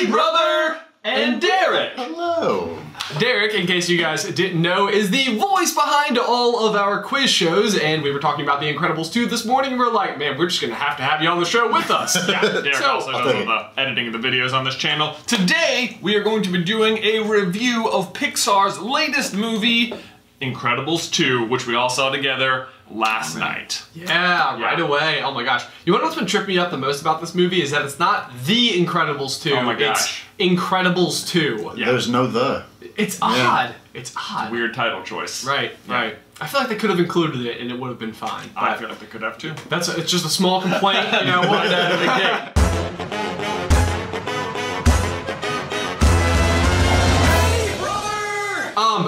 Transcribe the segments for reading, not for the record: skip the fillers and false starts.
Hey, brother! And Derek! Hello! Derek, in case you guys didn't know, is the voice behind all of our quiz shows, and we were talking about The Incredibles 2 this morning, and we're like, man, we're just gonna have you on the show with us. Yeah, Derek also does all the editing of the videos on this channel. Today, we are going to be doing a review of Pixar's latest movie, Incredibles 2, which we all saw together last night. Yeah, right away. Oh my gosh. You know what's been tripping me up the most about this movie is that it's not The Incredibles 2. Oh my gosh. It's Incredibles 2. Yeah. There's no the. It's odd. It's odd. Weird title choice. Right, right. I feel like they could have included it and it would have been fine. I feel like they could have too. It's just a small complaint, you know, right out of the gate.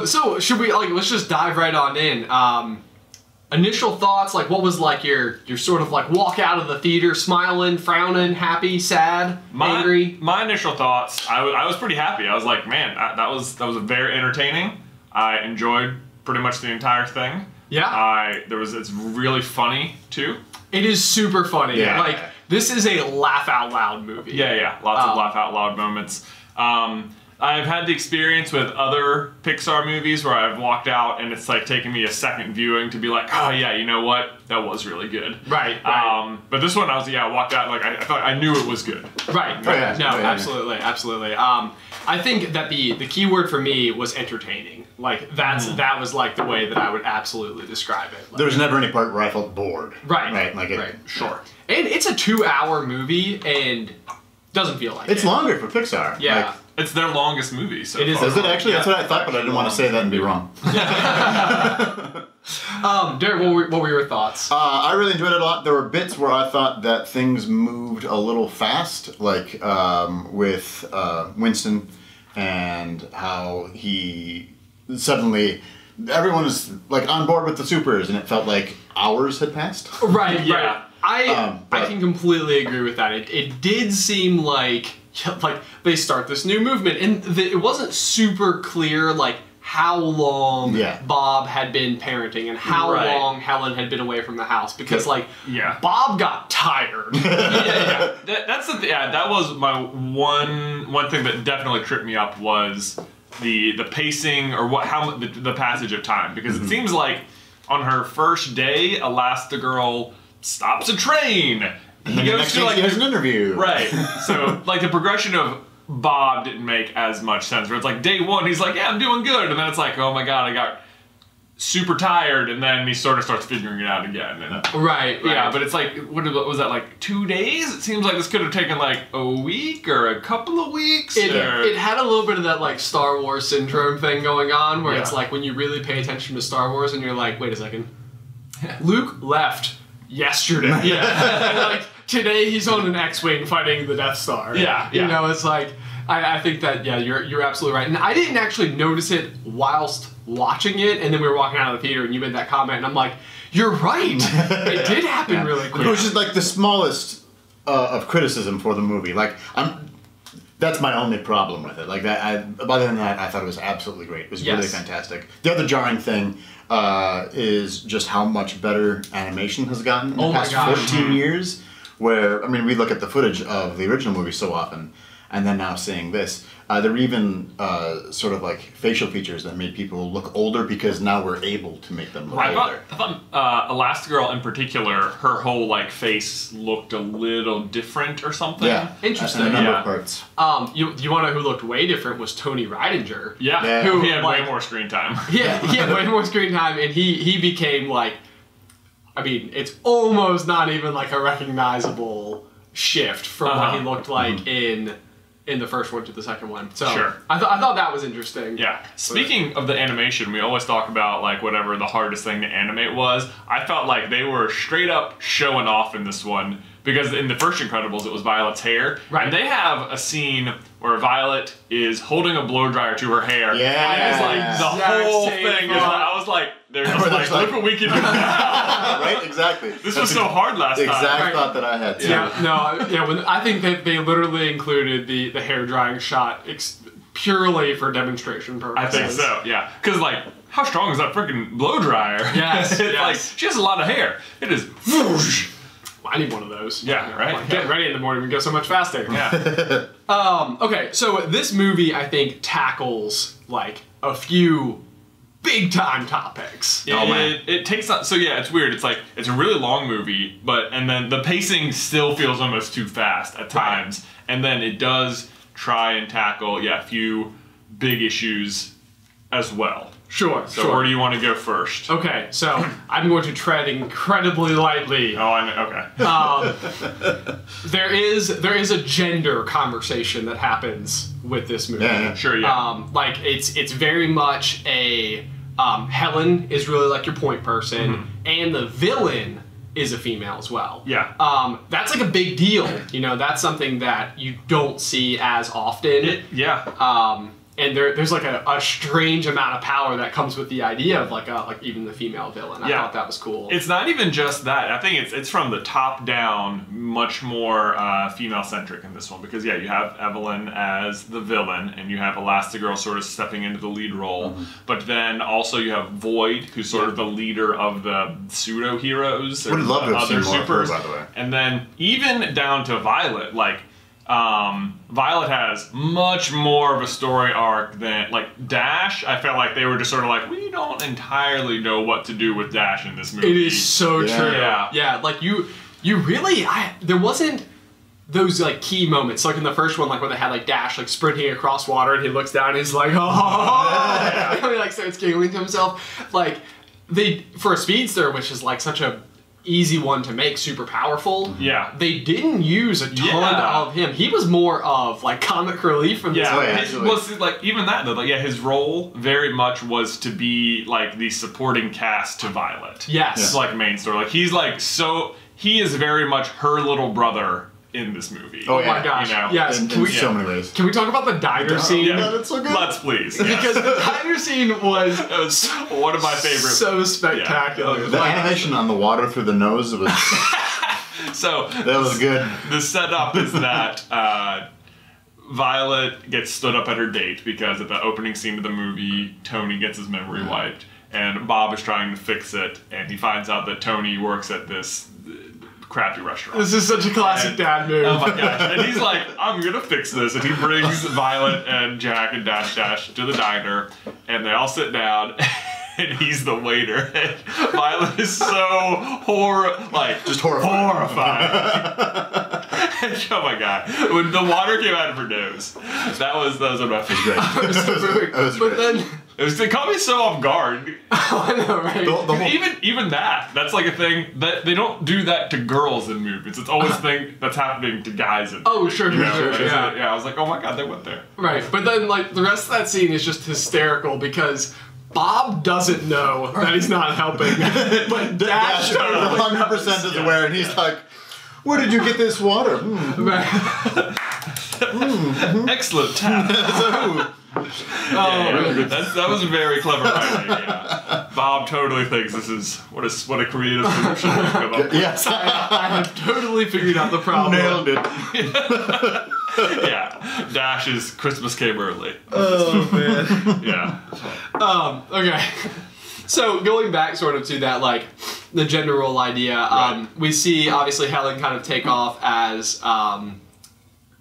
So should we let's just dive right on in. Initial thoughts, like what was like your sort of like walk out of the theater smiling, frowning, happy, sad, angry? My initial thoughts, I was pretty happy. I was like, man, that was very entertaining. I enjoyed pretty much the entire thing. Yeah. It's really funny too. It is super funny. Yeah. Like this is a laugh out loud movie. Yeah. Lots of laugh out loud moments. I've had the experience with other Pixar movies where I've walked out and it's like taking me a second viewing to be like, oh yeah, you know what? That was really good. Right. But this one I walked out like I thought I knew it was good. Right. Oh, yeah. No, absolutely. I think that the key word for me was entertaining. Like that was like the way that I would absolutely describe it. Like, There was never any part where I felt bored. Right. Right. Like it, right. Sure. And it's a 2-hour movie and doesn't feel like It's it. longer for Pixar. Yeah. Like, It's their longest movie so It is. far. is it actually? Yeah. That's what I thought, but I didn't want to say that and be wrong. Derek, what were your thoughts? I really enjoyed it a lot. There were bits where I thought that things moved a little fast, like with Winston and how he suddenly, everyone was like on board with the supers and it felt like hours had passed. Right, Yeah. right. I can completely agree with that. It did seem like they start this new movement, and it wasn't super clear like how long Bob had been parenting and how long Helen had been away from the house because Bob got tired. That was my one thing that definitely tripped me up was the pacing or the passage of time because it seems like on her first day Elastigirl stops a train. And then the next thing she has an interview. Right. So, like, the progression of Bob didn't make as much sense. Where it's like, day one, he's like, yeah, I'm doing good. And then it's like, oh my god, I got super tired. And then he sort of starts figuring it out again. And, right. Yeah, but it's like, what was that, like 2 days? It seems like this could have taken like a week or a couple of weeks. It had a little bit of that like Star Wars syndrome thing going on where it's like when you really pay attention to Star Wars and you're like, wait a second, Luke left yesterday. Yeah. And like today he's on an X-Wing fighting the Death Star. Yeah. You know, it's like I think that you're absolutely right. And I didn't actually notice it whilst watching it, and then we were walking out of the theater and you made that comment and I'm like, you're right. It did happen really quick. Which is like the smallest of criticism for the movie. Like that's my only problem with it. Like that. Other than that, I thought it was absolutely great. It was really fantastic. The other jarring thing is just how much better animation has gotten in the past 14 years. Where I mean, we look at the footage of the original movie so often, and then now seeing this, there were even sort of like facial features that made people look older because now we're able to make them look older. I thought Elastigirl in particular, her whole like face looked a little different or something. Yeah, interesting. In a number of parts. You want to know who looked way different was Tony Reidinger. Yeah, who he had way more screen time. Yeah, he had way more screen time, and he became like, I mean, it's almost not even like a recognizable shift from what he looked like in the first one to the second one. So I thought that was interesting. Yeah. Speaking of the animation, we always talk about like whatever the hardest thing to animate was. I felt like they were straight up showing off in this one because in the first Incredibles it was Violet's hair. Right. And they have a scene where Violet is holding a blow dryer to her hair. Yeah. And it's like the whole thing is like, I was like, they're just like, look what we can do now. Right? Exactly. This was so hard last time. Exact thought that I had too. I think that they literally included the hair drying shot purely for demonstration purposes. I think so, yeah. Because like, how strong is that freaking blow dryer? Yes, Like, she has a lot of hair. It is whoosh. I need one of those. Yeah, right. Like, getting ready in the morning would go so much faster. Yeah. Okay, so this movie, I think, tackles, like, a few big-time topics. It takes... So, yeah, it's weird. It's like, it's a really long movie, and then the pacing still feels almost too fast at times. Right. And then it does try and tackle, a few big issues as well. Sure, so where do you want to go first? Okay, so I'm going to tread incredibly lightly. Oh, I know. Okay. There is a gender conversation that happens with this movie. Yeah, sure, yeah. Like it's very much a Helen is really like your point person, and the villain is a female as well. Yeah. That's like a big deal. You know, that's something that you don't see as often. And there's like a strange amount of power that comes with the idea of like even the female villain. I thought that was cool. It's not even just that. I think it's from the top down, much more female centric in this one because you have Evelyn as the villain and you have Elastigirl sort of stepping into the lead role, but then also you have Void, who's sort of the leader of the pseudo heroes. Would love to have seen more of her, by the way. And then even down to Violet, like. Violet has much more of a story arc than, like, Dash. I felt like they were just sort of like, we don't entirely know what to do with Dash in this movie. It is so true. Yeah, like, you really, there wasn't those, like, key moments. Like, in the first one, like, where they had, like, Dash, like, sprinting across water, and he looks down, and he's like, oh, and he, like, starts giggling to himself. Like, for a speedster, which is, like, such a easy one to make super powerful. Yeah. They didn't use a ton of him. He was more of like comic relief from this. Like even that though, like his role very much was to be like the supporting cast to Violet. Yes. It's like main story. Like he is very much her little brother in this movie. Oh my gosh. You know? Yes. In so many ways. Can we talk about the diner scene? Yeah, that's so good. Let's please. Because the diner scene was one of my favorites. So spectacular. Yeah. The animation on the water through the nose was so that was good. The setup is that Violet gets stood up at her date because at the opening scene of the movie, Tony gets his memory wiped, and Bob is trying to fix it, and he finds out that Tony works at this crappy restaurant. This is such a classic dad move. Oh my gosh. And he's like, I'm gonna fix this. And he brings Violet and Jack and Dash to the diner, and they all sit down, and he's the waiter. And Violet is so just horrified. Oh my god. When the water came out of her nose, that was one of my favorites. But then They caught me so off guard. I know, right? Even that's like a thing that they don't do that to girls in movies. It's always a thing that's happening to guys in movies. Oh, sure. Yeah, I was like, oh my god, they went there. Right, but then like the rest of that scene is just hysterical because Bob doesn't know that he's not helping, but Dash 100% is aware, and he's like, "Where did you get this water?" Excellent tap. That was very clever writing. Yeah. Bob totally thinks this is what a creative solution to come up with. Yes, I have totally figured out the problem. Nailed it. Yeah, Dash is Christmas came early. Oh man. Yeah. Okay. So going back sort of to that, like the gender role idea, we see obviously Helen kind of take off as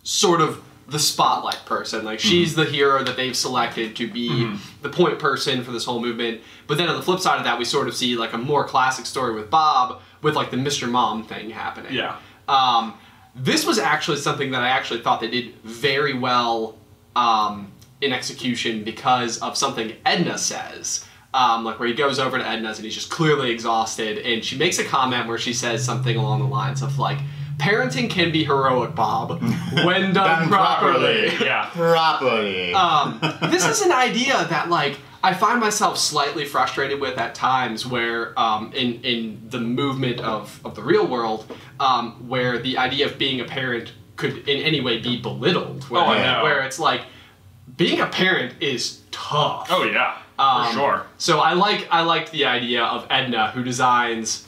sort of the spotlight person. Like she's the hero that they've selected to be the point person for this whole movement. But then on the flip side of that, we sort of see like a more classic story with Bob with like the Mr. Mom thing happening. Yeah. This was actually something that I actually thought they did very well in execution because of something Edna says. Like where he goes over to Edna's and he's just clearly exhausted, and she makes a comment where she says something along the lines of like, parenting can be heroic, Bob, when done properly. Yeah. Properly. This is an idea that like I find myself slightly frustrated with at times where in the movement of the real world, where the idea of being a parent could in any way be belittled. Where, where it's like, being a parent is tough. Oh yeah, for sure. So I liked the idea of Edna, who designs,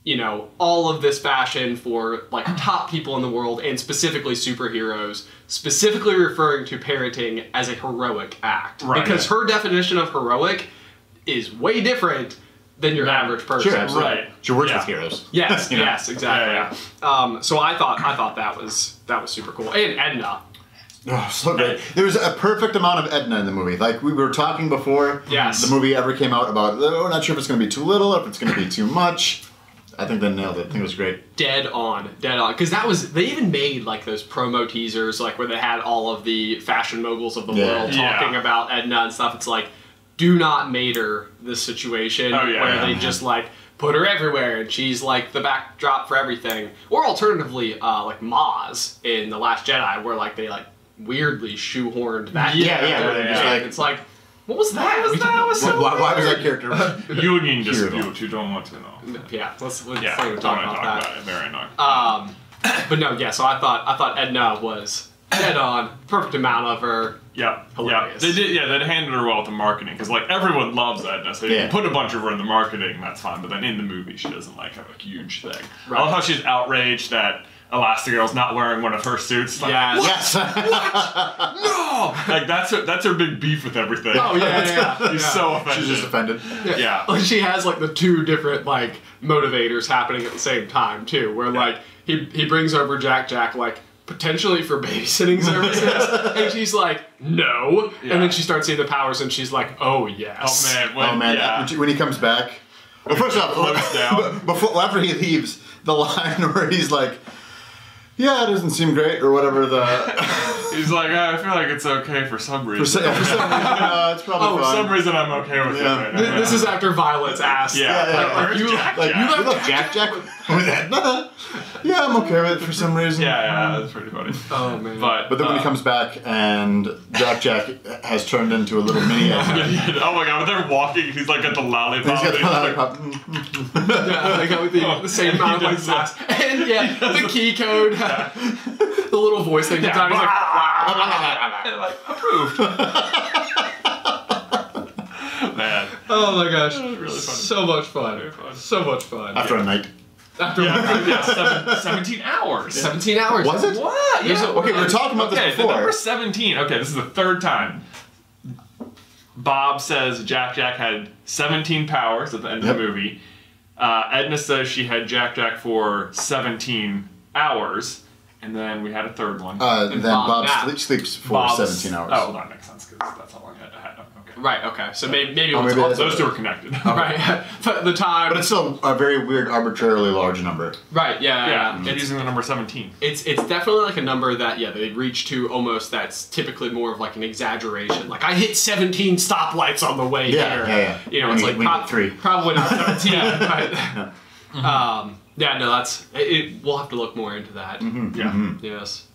you know, all of this fashion for like top people in the world and specifically superheroes, specifically referring to parenting as a heroic act. Right. Because her definition of heroic is way different than your average person. Sure, right. She works with heroes. Yes, yes, exactly. So I thought that was super cool. And Edna. Oh, so great. There was a perfect amount of Edna in the movie. Like, we were talking before the movie ever came out about, we're not sure if it's going to be too little or if it's going to be too much. I think they nailed it. I think it was great. Dead on. Because they even made, like, those promo teasers, like, where they had all of the fashion moguls of the world talking about Edna and stuff. It's like, do not mater this situation where they just, like, put her everywhere and she's, like, the backdrop for everything. Or alternatively, like, Maz in The Last Jedi, where, like, they, like, weirdly shoehorned that character. It's like, what was that? Why was that character? Union dispute. You don't want to know. Yeah, let's talk about that. Very annoying. But no, so I thought Edna was dead on. Perfect amount of her. Yeah, hilarious. They did. Yeah, they handled her well with the marketing because like everyone loves Edna, so you can put a bunch of her in the marketing. That's fine, but then in the movie, she doesn't like have a huge thing. Right. I love how she's outraged that Elastigirl's not wearing one of her suits. Like, yes. What? No! Like, that's her big beef with everything. Oh, yeah. She's so offended. She's just offended. Yeah. Like, she has, like, the two different, like, motivators happening at the same time, too. Where, like, he brings over Jack, like, potentially for babysitting services. And she's like, no. Yeah. And then she starts seeing the powers and she's like, oh, yes. Oh, man. When he comes back. Well, first off, after he leaves, the line where he's like, yeah, it doesn't seem great, or whatever He's like, I feel like it's okay for some reason. For some reason, it's probably fine. For some reason I'm okay with it right now. This is after Violet's asked. You love Jack with Edna? Yeah, I'm okay with it for some reason. Yeah, that's pretty funny. Oh, man. But then when he comes back and Jack has turned into a little mini Edna. Oh my god, when they're walking, he's like at the lollipop. He's got the lollipop. With the same amount of like sass. And the key code. The little voice thing. He's like, approved. Man. Oh my gosh. Really fun. So much fun. So much fun. After a night. 17 hours. 17 hours. Was it? What? Yeah. Okay, we were talking about this before. The number 17. Okay, this is the third time. Bob says Jack had 17 powers at the end of the movie. Edna says she had Jack for 17 hours. And then we had a third one. Then Bob sleeps for 17 hours. Oh, well, that makes sense because that's how long I had. Okay. Right, okay. So maybe those two are connected. Right. The time. But it's still a very weird, arbitrarily large number. Right, yeah. They're using the number 17. It's definitely like a number that, they reach to almost that's typically more of like an exaggeration. Like, I hit 17 stoplights on the way here. Yeah. You know, it's like probably not 17. But, we'll have to look more into that. Mm-hmm. Yeah. Mm-hmm. Yes.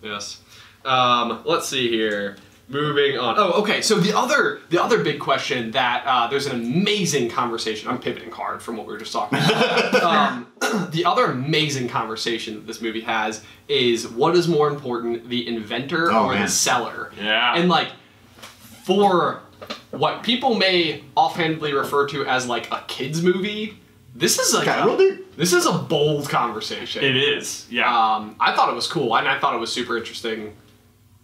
Let's see here. Moving on. Oh, okay. So the other big question that there's an amazing conversation. I'm pivoting hard from what we were just talking about. The other amazing conversation that this movie has is what is more important, the inventor or the seller? Yeah. And like for what people may offhandedly refer to as like a kids movie, this is like this is a bold conversation. It is. Yeah. I thought it was cool, and I thought it was super interesting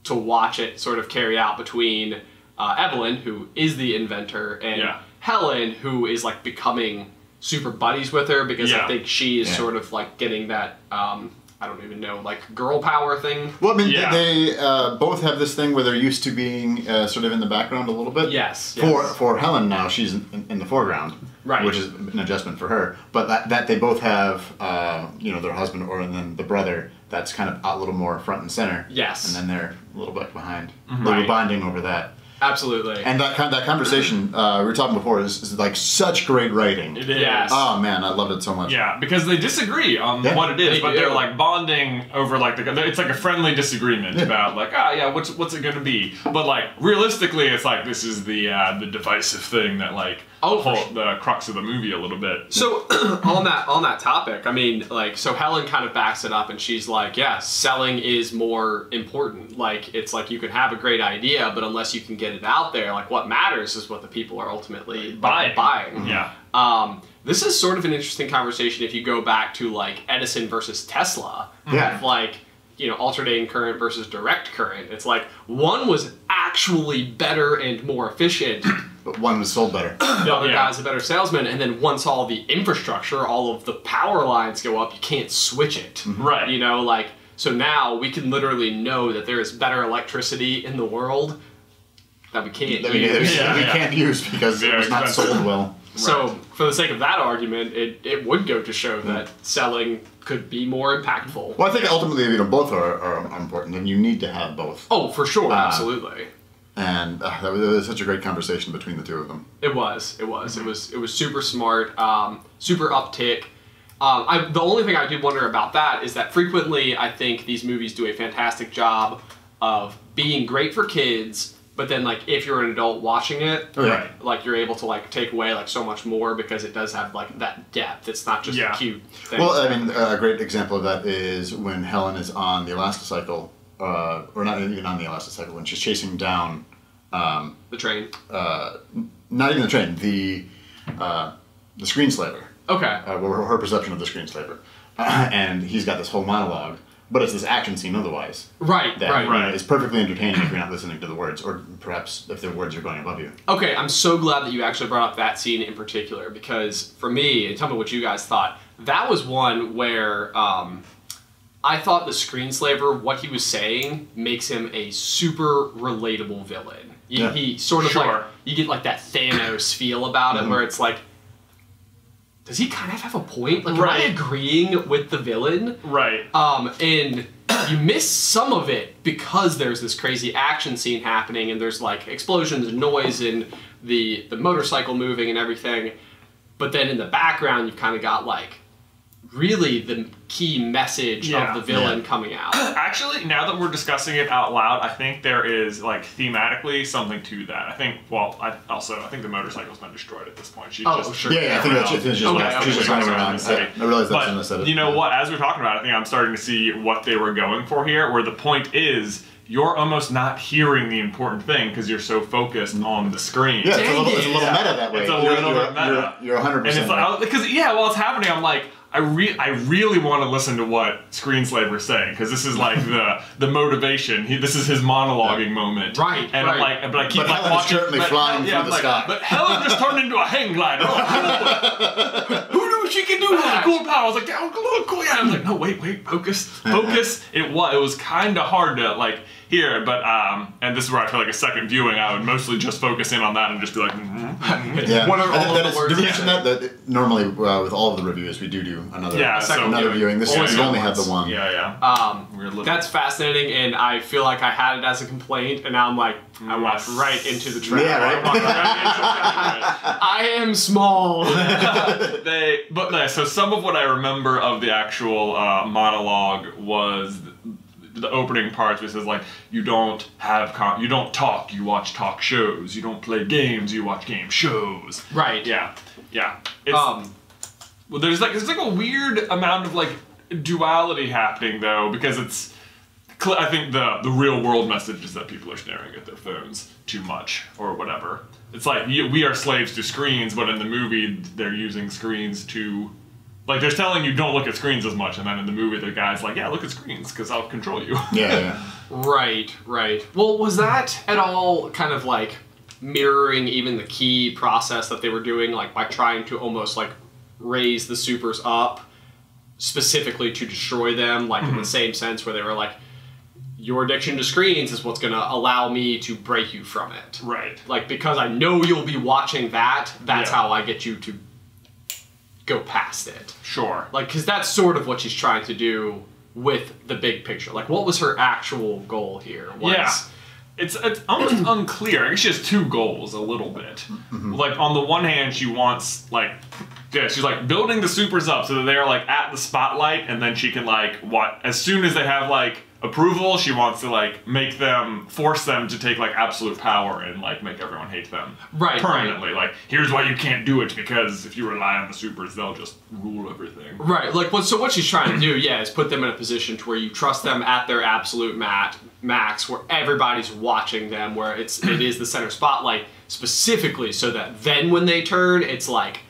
to watch it sort of carry out between Evelyn, who is the inventor, and Helen, who is like becoming super buddies with her because I think she is sort of like getting that, I don't even know, like girl power thing. Well, I mean, they both have this thing where they're used to being sort of in the background a little bit. Yes. For Helen now, she's in the foreground. Right. Which is an adjustment for her. But that they both have, their husband and then the brother that's kind of a little more front and center. Yes. And then they're a little bit behind. Mm-hmm. They were bonding over that. Absolutely. And that conversation we were talking before is like such great writing. It is. Yes. Oh man, I loved it so much. Yeah, because they disagree on what it is, but they're like bonding over like it's like a friendly disagreement about like what's it gonna be? But like realistically, it's like this is the divisive thing that like the crux of the movie a little bit. So on that topic, I mean, like, so Helen kind of backs it up and she's like, selling is more important. Like, it's like you can have a great idea, but unless you can get it out there, like what matters is what the people are ultimately buying. Yeah. This is sort of an interesting conversation if you go back to like Edison versus Tesla. Yeah. Like, alternating current versus direct current. It's like one was actually better and more efficient, but one was sold better. The other guy's a better salesman, and then once all the infrastructure, all of the power lines go up, you can't switch it. Right. You know, like, so now we can literally know that there is better electricity in the world that we can't use. We can't use because it was not sold well. So, for the sake of that argument, it would go to show that selling could be more impactful. Well, I think ultimately, you know, both are important, and you need to have both. Oh, for sure, absolutely. And that was such a great conversation between the two of them. It was. It was super smart, super uptick. The only thing I do wonder about that is that frequently I think these movies do a fantastic job of being great for kids, but then like if you're an adult watching it, like you're able to like take away like so much more because it does have like that depth. It's not just a cute thing. Well, I mean, a great example of that is when Helen is on the Elasticycle, or not even on the Elasticycle, when she's chasing down the train. Not even the train, the screenslaver. Okay. Her perception of the screenslaver, and he's got this whole monologue. But it's this action scene otherwise. Right, that, you know, is perfectly entertaining if you're not listening to the words, or perhaps if the words are going above you. Okay, I'm so glad that you actually brought up that scene in particular, because for me, and tell me what you guys thought, that was one where I thought the screenslaver, what he was saying, makes him a super relatable villain. He sort of like, you get like that Thanos feel about it, where it's like, does he kind of have a point? Like, am I agreeing with the villain? Right. And you miss some of it because there's this crazy action scene happening and there's like explosions and noise and the motorcycle moving and everything. But then in the background, you've kind of got like really the key message of the villain coming out. Actually, now that we're discussing it out loud, I think there is like thematically something to that. I think, well, I think the motorcycle's been destroyed at this point. She's just sure. Yeah, I think that's she's just running around. I realize that's in the set. You know what? As we're talking about it, I think I'm starting to see what they were going for here, where the point is you're almost not hearing the important thing because you're so focused on the screen. Yeah, it's a little meta that way. It's a little bit meta. You're 100%. And it's like, because while it's happening, I'm like, I really want to listen to what Screenslaver's saying, because this is like the motivation. This is his monologuing moment. Right. And I'm like, but I keep like watching. Currently flying through the sky. But Helen just turned into a hang glider. Oh, cool. Who knew she could do that? Cool power. I was like, oh, cool. Yeah. I was like, no, wait, focus. It was kind of hard to like hear, but and this is where I feel like a second viewing, I would mostly just focus in on that and just be like, yeah. What are all the words? Did we mention that normally with all of the reviews we do another viewing. This year we only had the one. That's fascinating, and I feel like I had it as a complaint, and now I'm like, I walked right into the trap. Yeah, right. I am small. So some of what I remember of the actual monologue was the opening parts, which is like, you don't talk, you watch talk shows. You don't play games, you watch game shows. Right. Yeah. Well, there's like a weird amount of like duality happening though, because it's, I think the real world message is that people are staring at their phones too much or whatever. It's like we are slaves to screens, but in the movie they're using screens to, like, they're telling you don't look at screens as much, and then in the movie the guy's like, yeah, look at screens because I'll control you. Yeah. Right. Well, was that at all kind of like mirroring even the key process that they were doing, like by trying to almost like raise the supers up specifically to destroy them, like in the same sense where they were like, your addiction to screens is what's going to allow me to break you from it. Right. Like, because I know you'll be watching that's how I get you to go past it. Sure. Like, because that's sort of what she's trying to do with the big picture. Like, what was her actual goal here? It's almost unclear. I guess she has two goals a little bit. Like, on the one hand, she wants, like, she's like building the supers up so that they're like at the spotlight, and then she can like as soon as they have like approval, she wants to like force them to take like absolute power and like make everyone hate them permanently. Like, here's why you can't do it, because if you rely on the supers, they'll just rule everything. Right. Like, so what she's trying to do, is put them in a position to where you trust them at their absolute max, where everybody's watching them, where it is the center spotlight specifically, so that then when they turn, it's like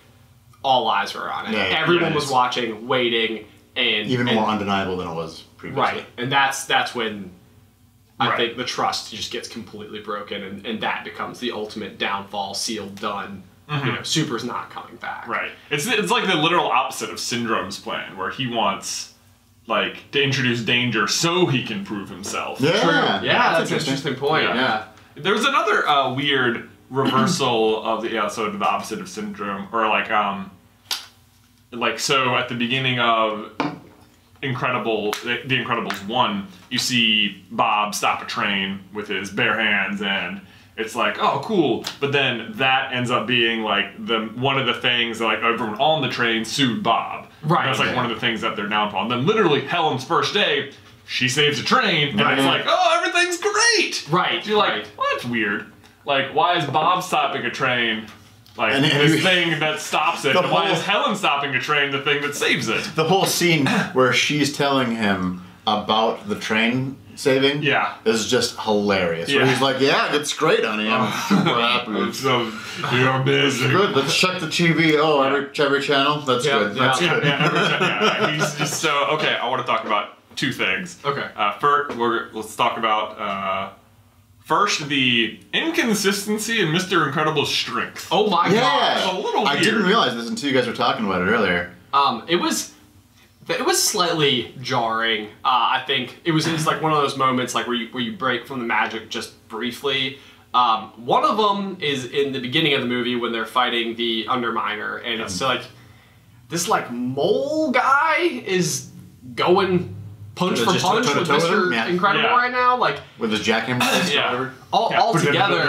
all eyes were on it. Yeah, everyone was watching, waiting, and more undeniable than it was previously. Right, and that's when I think the trust just gets completely broken, and that becomes the ultimate downfall, sealed, done. You know, Super's not coming back. Right. It's like the literal opposite of Syndrome's plan, where he wants, like, to introduce danger so he can prove himself. Yeah. Yeah, that's an interesting point. Yeah. There was another weird reversal of the episode, the opposite of Syndrome, or like so at the beginning of the Incredibles 1, you see Bob stop a train with his bare hands, and it's like, oh, cool. But then that ends up being like one of the things that, like, everyone on the train sued Bob. Right. That's like one of the things that they're downfall. And then literally Helen's first day, she saves a train, and it's like, oh, everything's great. Right. You're like, well, that's weird. Like, why is Bob stopping a train? Like, this thing that stops it. Why is Helen stopping a train the thing that saves it? The whole scene where she's telling him about the train saving is just hilarious. Where he's like, yeah, it's great, honey. I'm super happy. So, you're amazing. Good. Let's check the TV. Oh, every channel? That's good. That's good. He's just so... Okay, I want to talk about two things. Okay. First, let's talk about... First, the inconsistency in Mr. Incredible's strength. Oh my god. It's a little weird. I didn't realize this until you guys were talking about it earlier. It was slightly jarring. I think it's like one of those moments like where you break from the magic just briefly. One of them is in the beginning of the movie when they're fighting the Underminer, and it's like this like mole guy is going punch for punch with Mr. Incredible right now, like with his jackhammer fist or whatever. All together,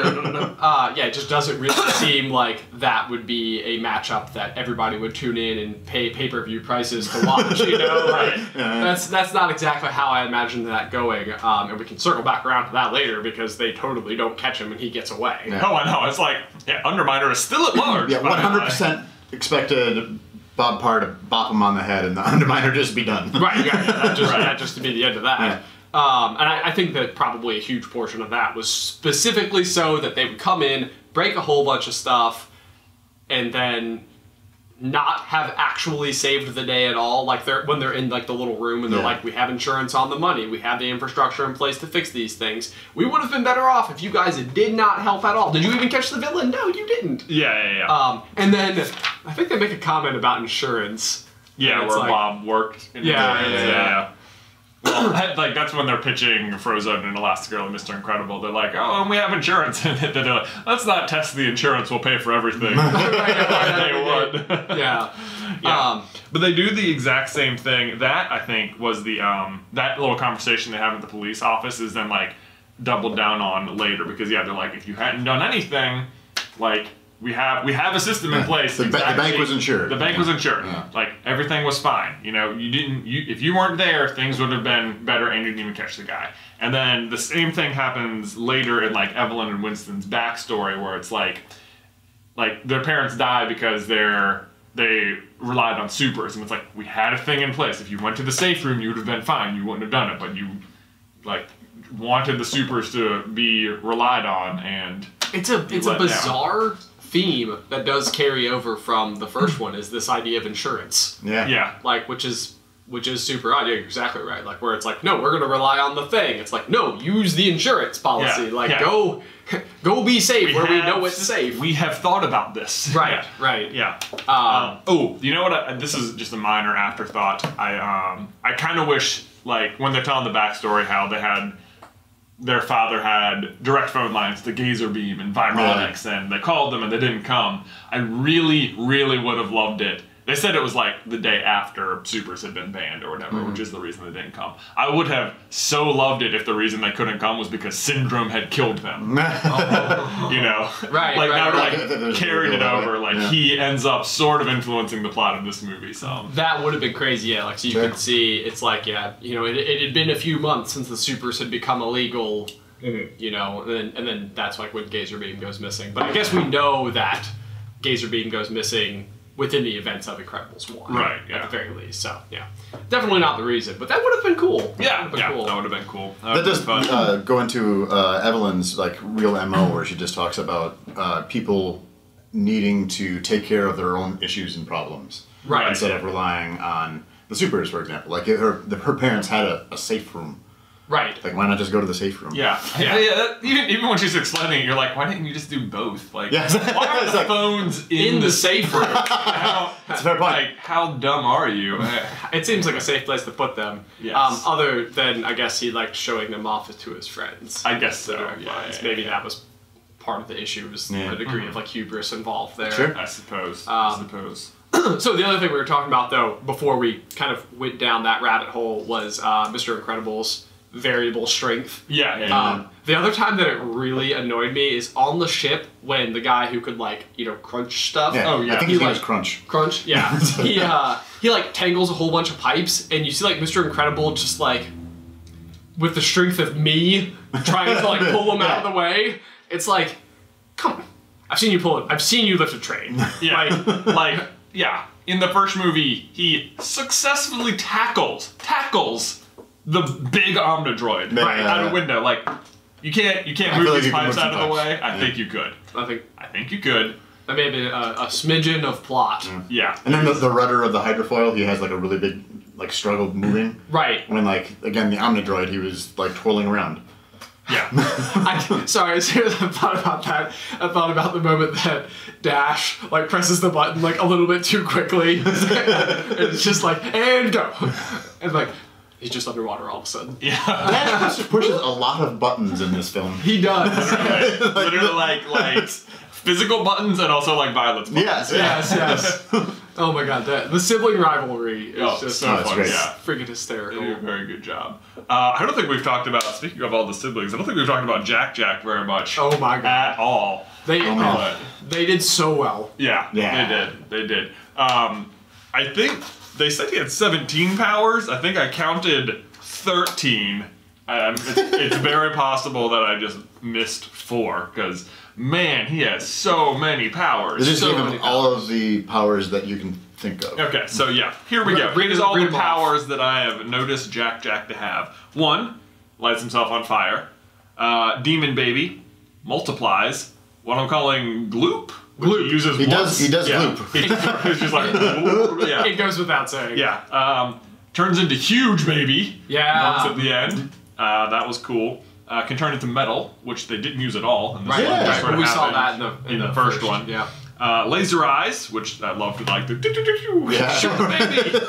it just doesn't really seem like that would be a matchup that everybody would tune in and pay pay-per-view prices to watch. You know, like that's not exactly how I imagined that going. And we can circle back around to that later because they totally don't catch him and he gets away. Yeah. Oh, I know. It's like Underminer is still at large. 100% expected Bob Parr to bop him on the head and the Underminer just be done. Right, that just to be the end of that. Yeah. And I think that probably a huge portion of that was specifically so that they would come in, break a whole bunch of stuff, and then not have actually saved the day at all. Like when they're in like the little room and they're like, we have insurance on the money, we have the infrastructure in place to fix these things. We would have been better off if you guys did not help at all. Did you even catch the villain? No, you didn't. Yeah. And then I think they make a comment about insurance. Yeah, where like, Bob worked. Yeah. Well, like that's when they're pitching Frozone and Elastigirl and Mr. Incredible. They're like, oh, and we have insurance. And they're like, let's not test the insurance. We'll pay for everything. Day one. But they do the exact same thing. That, I think, was the that little conversation they have at the police office is then like doubled down on later because they're like, if you hadn't done anything, like we have a system in place. The bank was insured. The bank was insured. Yeah. Like everything was fine. You know, if you weren't there, things would have been better, and you didn't even catch the guy. And then the same thing happens later in like Evelyn and Winston's backstory, where it's like their parents die because they relied on supers, and it's like we had a thing in place. If you went to the safe room, you would have been fine. You wouldn't have done it, but you like wanted the supers to be relied on, and it's a bizarre theme that does carry over from the first one is this idea of insurance. Yeah. Like, which is super odd. You're exactly right. Like, where it's like, no, we're going to rely on the thing. It's like, no, use the insurance policy. Go be safe we know it's safe. We have thought about this. Right. Yeah. You know what? This is just a minor afterthought. I kind of wish, like, when they're telling the backstory, how their father had direct phone lines to Gazer Beam and Vironics, and they called them and they didn't come. I really, really would have loved it. They said it was like the day after Supers had been banned or whatever, which is the reason they didn't come. I would have so loved it if the reason they couldn't come was because Syndrome had killed them. You know? That would have carried it over. He ends up sort of influencing the plot of this movie. So that would have been crazy, yeah. Like, so you could see, it's like, it had been a few months since the Supers had become illegal, you know, and then that's like when Gazer Beam goes missing. But I guess we know that Gazer Beam goes missing within the events of Incredibles 1. Right, at the very least. So, yeah. Definitely not the reason, but that would have been cool. That would have been cool. That does go into Evelyn's like real MO, where she just talks about people needing to take care of their own issues and problems. Right. Instead of relying on the supers, for example. Like, her parents had a safe room Right. Like, why not just go to the safe room? Yeah. Even when she's explaining it, you're like, why didn't you just do both? Like, yeah. why are the phones in the safe room? That's a fair point. Like, how dumb are you? It seems like a safe place to put them. Yes. Other than, I guess, he liked showing them off to his friends. I guess so. Maybe that was part of the issue, was a degree of like hubris involved there. Sure. I suppose. So the other thing we were talking about, though, before we kind of went down that rabbit hole, was Mr. Incredible's variable strength. The other time that it really annoyed me is on the ship when the guy who could, like, you know, crunch stuff. Yeah. I think his name is Crunch. Crunch, yeah. he like tangles a whole bunch of pipes, and you see like Mr. Incredible just like with the strength of me trying to like pull him out of the way. It's like, come on. I've seen you pull it. I've seen you lift a train. Yeah. In the first movie, he successfully tackles the big Omnidroid out a window. Like, you can't move these pipes out of the way. I think you could. I think you could. That may have been a smidgen of plot. Yeah. And then the rudder of the hydrofoil, he has like a really big like struggle moving. Right. When like again the Omnidroid, he was like twirling around. Yeah. Sorry, seriously, I thought about that. I thought about the moment that Dash like presses the button like a little bit too quickly. And it's just like, and go. And like, he's just underwater all of a sudden. Yeah. Dash pushes a lot of buttons in this film. He does. Literally like physical buttons and also like violence buttons. Yes. Oh my god, the sibling rivalry is just so fun. Great. Yeah. freaking hysterical. They do a very good job. I don't think we've talked about, speaking of all the siblings, I don't think we've talked about Jack very much. Oh my god. At all. They did so well. Yeah. They did. I think they said he had 17 powers. I think I counted 13. It's very possible that I just missed 4, because man, he has so many powers. They just gave him all of the powers that you can think of. Okay, so yeah, here we go. Here's all the powers that I have noticed Jack to have. 1, lights himself on fire. Demon Baby, multiplies. What I'm calling Gloop. Gloop. He uses He once. does Gloop. He's just like, yeah. It goes without saying. Yeah. Turns into Huge Baby. Yeah. Once at the end. That was cool. Can turn into metal, which they didn't use at all in this one. Yeah. Sort of We saw that in the first one. Yeah. Laser eyes, which I loved, like the Yeah. shoot the baby.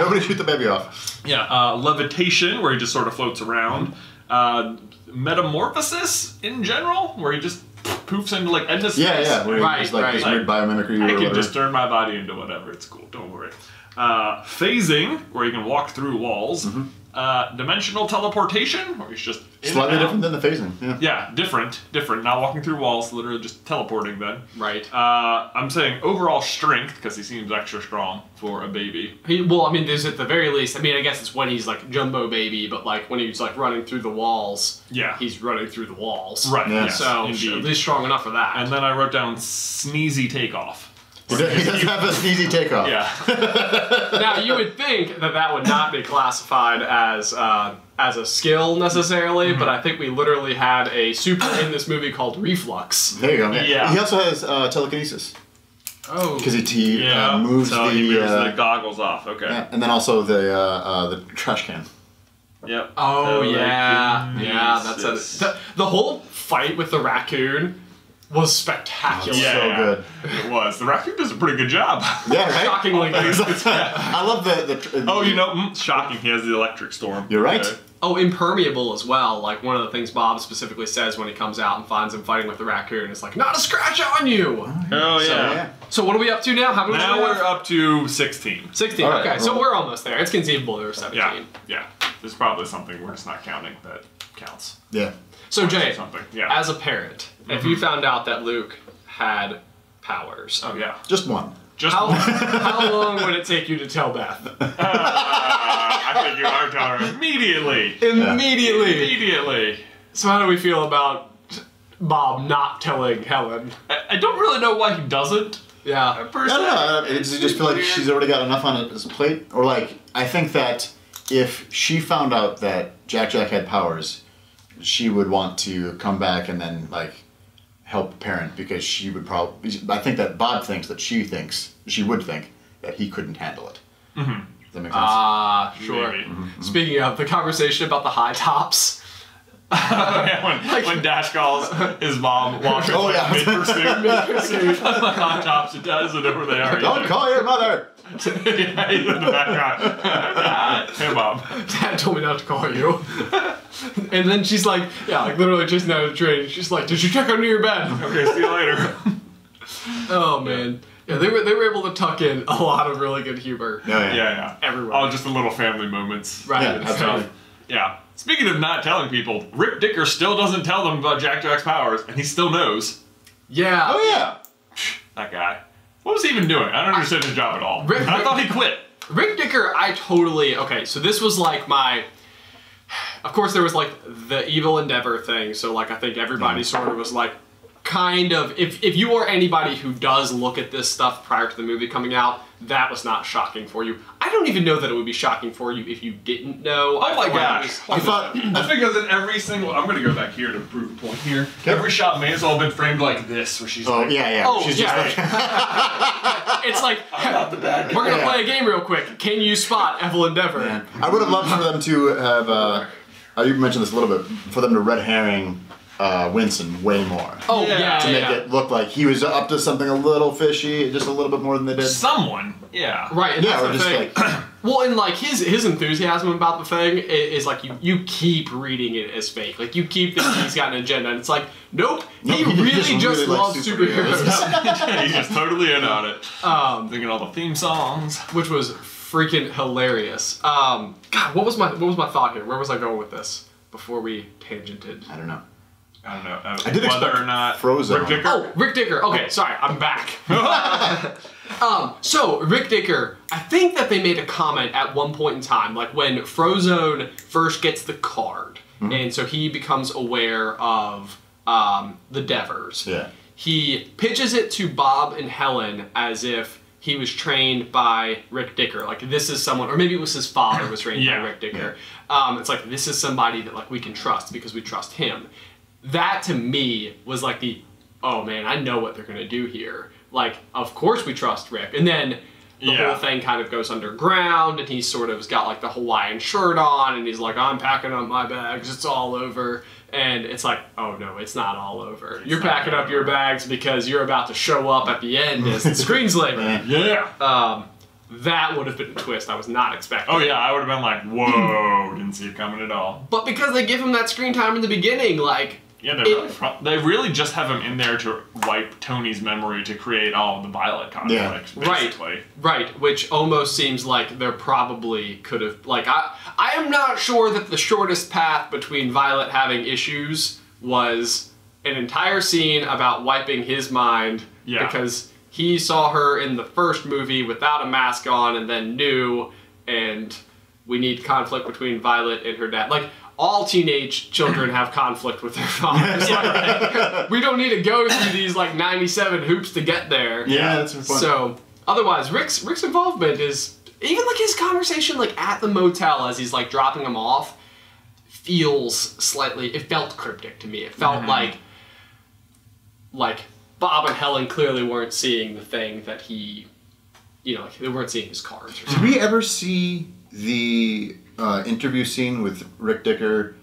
Nobody shoot the baby off. Yeah. Levitation, where he just sort of floats around. Metamorphosis in general, where he just poofs into like Edna space. Yeah. Where he's like this weird biomimicry. I can just turn my body into whatever. It's cool. Don't worry. Phasing, where you can walk through walls. Dimensional teleportation, where he's just slightly different than the phasing. Yeah, different. Not walking through walls, literally just teleporting then. Right. I'm saying overall strength, because he seems extra strong for a baby. There's at the very least, I guess it's when he's like Jumbo Baby, but like when he's like running through the walls, he's running through the walls. Right, yeah. So at least strong enough for that. And then I wrote down sneezy takeoff. He does have a sneezy takeoff. Yeah. Now you would think that would not be classified as a skill necessarily, but I think we literally had a super in this movie called Reflux. There you go. Yeah. He also has telekinesis. Oh. Because he moves he moves the goggles off. Okay. Yeah, and then also the trash can. Yep. Oh yeah. That's the whole fight with the raccoon was spectacular. So good. It was. The raccoon does a pretty good job. Yeah, right? Shockingly good. I love the shocking. He has the electric storm. You're right. Okay. Oh, impermeable as well. Like one of the things Bob specifically says when he comes out and finds him fighting with the raccoon is like, not a scratch on you. Oh yeah. So what are we up to now? Now we're up to 16. 16. Right, okay, so we're almost there. It's conceivable there were 17. Yeah. There's probably something we're just not counting that counts. Yeah. So Jay, as a parent, if you found out that Luke had powers, Just one. How long would it take you to tell Beth? I think you are telling her immediately. Immediately. So how do we feel about Bob not telling Helen? I don't really know why he doesn't. Yeah. I don't know. I just feel like she's already got enough on his plate. Or like, I think that if she found out that Jack had powers, she would want to come back and then like help parent, because she would probably. I think that Bob thinks that she would think that he couldn't handle it. That makes sense. Sure. Speaking of the conversation about the high tops. When Dash calls his mom while she's mid-pursuit. Hot tops, it doesn't know where they are. Don't call your mother! Yeah, he's in the background. Hey, Mom. Dad told me not to call you. And then she's like, literally just out of the train. She's like, did you check under your bed? Okay, see you later. Oh, man. Yeah, they were able to tuck in a lot of really good humor. Yeah. Everywhere. All just the little family moments. Right. Yeah, absolutely. Yeah. Speaking of not telling people, Rick Dicker still doesn't tell them about Jack Jack's powers, and he still knows. Yeah. Oh, yeah. That guy. What was he even doing? I don't understand his job at all. I thought he quit. Rick Dicker, okay, so this was like of course there was like the Evil Endeavor thing, so like I think everybody sort of was like, kind of, if you are anybody who does look at this stuff prior to the movie coming out, that was not shocking for you. I don't even know that it would be shocking for you if you didn't know. Oh my gosh. That's because in every single... I'm going to go back here to prove a point here. Every shot may as well have been framed like this, where she's like... Oh, she's just like... It's like, I'm not the bad guy. We're going to play a game real quick. Can you spot Evil Endeavor? Yeah. I would have loved for them to have... you mentioned this a little bit. For them to red herring... Winston way more. Oh, yeah. To make it look like he was up to something a little fishy, just a little bit more than they did. Someone. Yeah. Right. And yeah, that's or the just thing. like... Well, and like his enthusiasm about the thing is like you keep reading it as fake. Like you keep thinking he's got an agenda, and it's like, nope, he really just loves superheroes. He's just totally in on it. Thinking all the theme songs, which was freaking hilarious. God, what was my thought here? Where was I going with this before we tangented? I don't know. I did expect or not Frozone. Rick Dicker. Oh, Rick Dicker. Okay, sorry, I'm back. So Rick Dicker, I think that they made a comment at one point in time, like when Frozone first gets the card, and so he becomes aware of the Devers. Yeah. He pitches it to Bob and Helen as if he was trained by Rick Dicker. Like this is someone, or maybe it was his father was trained by Rick Dicker. It's like this is somebody that like we can trust because we trust him. That to me was like oh man, I know what they're gonna do here. Like, of course we trust Rick. And then the whole thing kind of goes underground, and he sort of's got like the Hawaiian shirt on, and he's like, I'm packing up my bags, it's all over. And it's like, oh no, it's not all over. You're packing up your bags because you're about to show up at the end as the screenslaver. Yeah. That would have been a twist I was not expecting. Oh yeah, I would have been like, whoa, didn't see it coming at all. But because they give him that screen time in the beginning, like... Yeah, they really just have him in there to wipe Tony's memory to create all of the Violet conflicts, basically. Right, which almost seems like there probably could have... Like, I am not sure that the shortest path between Violet having issues was an entire scene about wiping his mind because he saw her in the first movie without a mask on and then knew, and we need conflict between Violet and her dad. Like, all teenage children have conflict with their fathers. Like, we don't need to go through these like 97 hoops to get there. Yeah, that's important. So, otherwise, Rick's involvement is, even like his conversation like at the motel as he's like dropping him off, it felt cryptic to me. It felt like Bob and Helen clearly weren't seeing the thing that he, like they weren't seeing his cards. Or Did we ever see the interview scene with Rick Dicker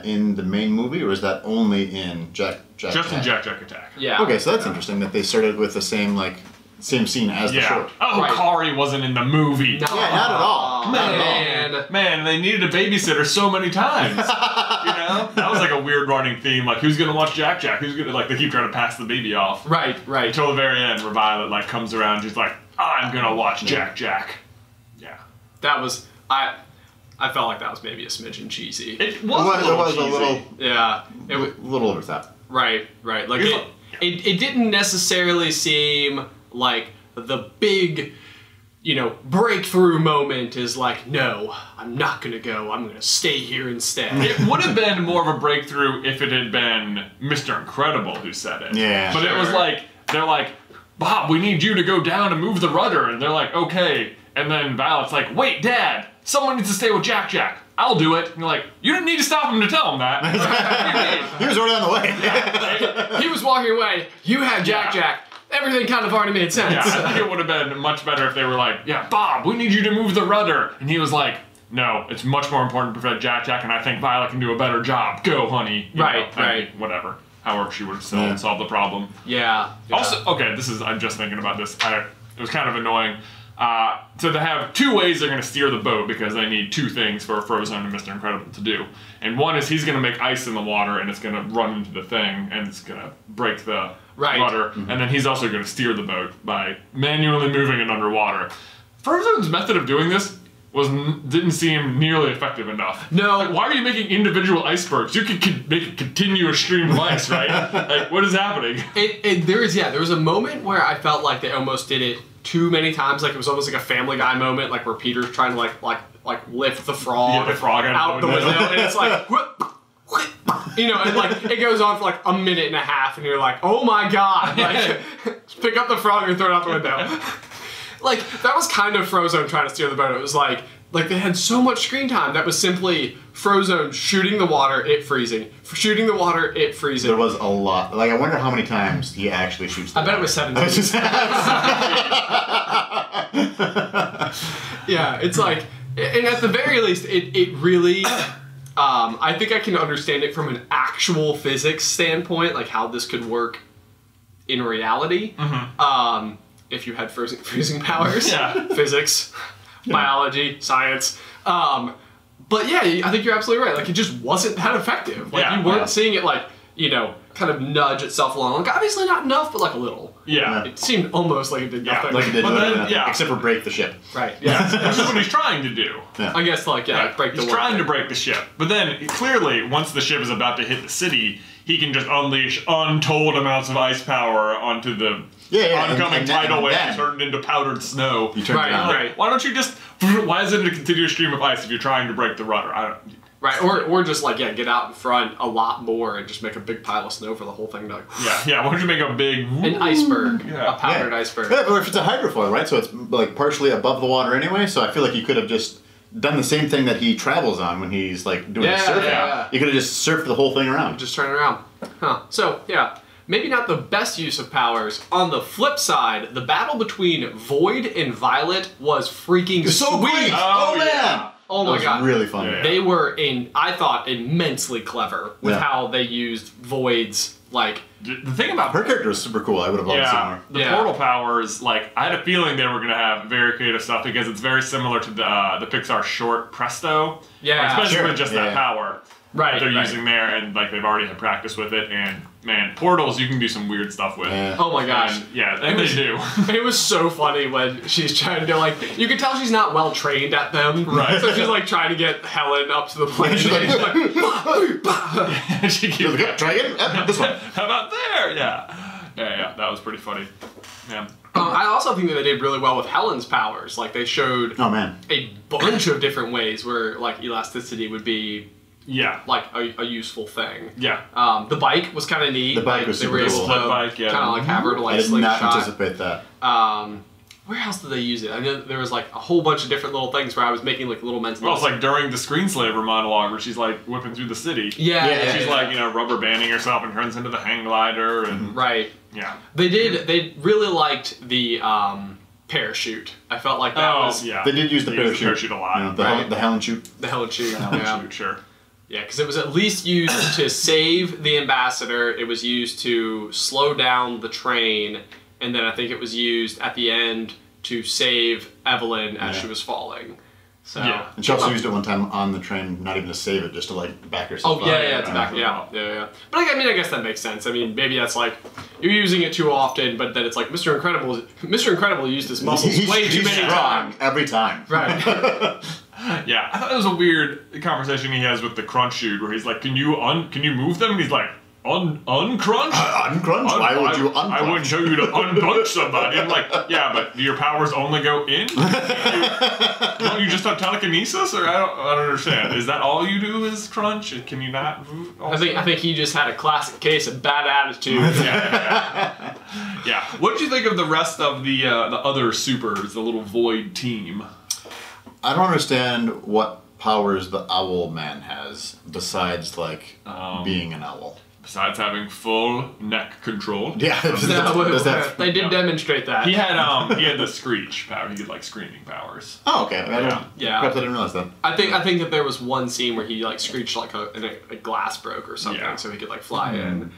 in the main movie, or is that only in Jack Just Attack? in Jack Jack Attack. Yeah. Okay, so that's interesting that they started with the same scene as the short. Oh, right. Kari wasn't in the movie. No. Yeah, not at all. Man, they needed a babysitter so many times. That was like a weird running theme. Like, who's gonna watch Jack Jack? Who's gonna they keep trying to pass the baby off. Right. Until the very end, where Violet comes around, she's like, I'm gonna watch Jack Jack. Yeah. That was I felt like that was maybe a smidgen cheesy. It was a little. Yeah. It was a little over the top. Right. Like it didn't necessarily seem like the big, breakthrough moment is like, no, I'm not gonna go. I'm gonna stay here instead. It would have been more of a breakthrough if it had been Mr. Incredible who said it. Yeah. But it was like, they're like, Bob, we need you to go down and move the rudder. And they're like, okay. And then Violet's like, wait, Dad, someone needs to stay with Jack Jack. I'll do it. And you're like, you didn't need to stop him to tell him that. He was already on the way. He was walking away. You had Jack Jack. everything kind of already made sense. Yeah, I think it would have been much better if they were like, yeah, Bob, we need you to move the rudder. And he was like, no, it's much more important to protect Jack, and I think Violet can do a better job. Go, honey. Right. Whatever. However she would have solved the problem. Yeah. Also, okay, I'm just thinking about this. It was kind of annoying. So they have two ways they're going to steer the boat because they need two things for Frozone and Mr. Incredible to do. And one is he's going to make ice in the water and it's going to run into the thing and it's going to break the rudder. Mm-hmm. And then he's also going to steer the boat by manually moving it underwater. Frozone's method of doing this didn't seem nearly effective enough. No. Like, why are you making individual icebergs? You could make a continuous stream of ice, right? Like, what is happening? There was a moment where I felt like they almost did it too many times. Like it was almost like a Family Guy moment, like where Peter's trying to like lift the frog, out the window, and it's like, you know, and like it goes on for like a minute and a half, and you're like, oh my god, like pick up the frog and throw it out the window. Like, that was kind of Frozone trying to steer the boat. It was like they had so much screen time that was simply Frozone shooting the water, it freezing. Shooting the water, it freezing. There was a lot. Like, I wonder how many times he actually shoots the water. I bet it was 17. Yeah, it's like, and at the very least, it really, I think I can understand it from an actual physics standpoint, like how this could work in reality. Mm-hmm. If you had freezing powers, physics, biology, science. But yeah, I think you're absolutely right. Like, it just wasn't that effective. Like, you weren't seeing it, like, you know, kind of nudge itself along. Like, obviously not enough, but like a little. Yeah. It seemed almost like it did nothing. Like it did nothing, except for break the ship. Right, yeah. Which is what he's trying to do. Yeah. I guess, like, break the He's trying to break the ship. But then, clearly, once the ship is about to hit the city, he can just unleash untold amounts of ice power onto the oncoming tidal wave and turn it into powdered snow. You turn it on. Right. Why don't you just... Why is it a continuous stream of ice if you're trying to break the rudder? Right, or just like, get out in front a lot more and just make a big pile of snow for the whole thing to like... Yeah, why don't you make a big... An iceberg. A powdered iceberg. Yeah, but if it's a hydrofoil, right? So it's like partially above the water anyway, so I feel like you could have just done the same thing that he travels on when he's like doing surfing. Yeah. You could have just surfed the whole thing around. Just turn it around. Huh. So, yeah. Maybe not the best use of powers. On the flip side, the battle between Void and Violet was freaking so sweet! Oh man! Yeah. Oh my god. Really fun. Yeah. They were, I thought, immensely clever with how they used Void's, like... The thing about her character was super cool. I would have loved to see more. The portal powers, like, I had a feeling they were going to have very creative stuff because it's very similar to the Pixar short Presto. Yeah, especially with just that power that they're using there, and like they've already had practice with it, and man, portals you can do some weird stuff with. Yeah. Oh my gosh. And they do. It was so funny when she's trying to do, like, you can tell she's not well trained at them. Right. So she's like trying to get Helen up to the plane. She's like, she keeps try again? This one. How about there? Yeah, that was pretty funny. Yeah. I also think that they did really well with Helen's powers. Like, they showed a bunch of different ways where, like, elasticity would be like a useful thing. Yeah. The bike was kind of neat. The bike was super cool. The bike, kind of like have her to, like, I did slingshot. not anticipate that. Where else did they use it? I know there was like a whole bunch of different little things where I was making like little mental. Well, it's like during the screenslaver monologue where she's like whipping through the city. She's like, you know, rubber banding herself and turns into the hang glider and Yeah. They really liked the parachute. I felt like that was They did use the parachute a lot. You know, the Helen chute. The Helen chute. The Helen chute, sure. Yeah, because it was at least used to save the ambassador. It was used to slow down the train. And then I think it was used at the end to save Evelyn as she was falling. So and she also used it one time on the train, not even to save it, just to like back herself. Oh yeah, to back. Yeah. But I mean, I guess that makes sense. I mean, maybe that's like you're using it too often, but then it's like Mr. Incredible used his muscles way too many times. Every time. Right. Yeah, I thought it was a weird conversation he has with the crunch shoot where he's like, "Can you move them?" And he's like, uncrunch? Uncrunch? Why would you uncrunch? I wouldn't show you to unpunch somebody. I'm like, yeah, but do your powers only go in? Don't you just have telekinesis? Or I don't understand. Is that all you do is crunch? Can you not move? I think he just had a classic case of bad attitude. Yeah. What did you think of the rest of the other supers, the little Void team? I don't understand what powers the Owl Man has besides like being an owl. besides having full neck control. Yeah, they did demonstrate that. He had the screech power. He had like screaming powers. Oh, okay. Yeah. Perhaps I didn't realize that. I think that there was one scene where he like screeched like a glass broke or something, so he could like fly in.